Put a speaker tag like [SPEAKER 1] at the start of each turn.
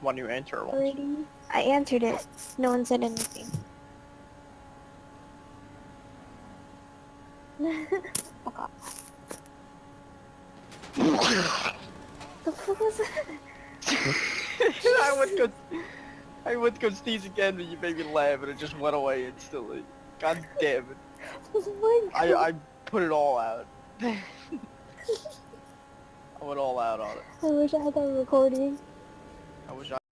[SPEAKER 1] when you enter once.
[SPEAKER 2] Already? I answered it. No one said anything. Fuck off. The fuck was that?
[SPEAKER 1] I went to go sneeze again, and you made me laugh, and it just went away instantly. God damn it!
[SPEAKER 2] Oh my god.
[SPEAKER 1] I put it all out. I went all out on it.
[SPEAKER 2] I wish I had that recording.
[SPEAKER 1] I wish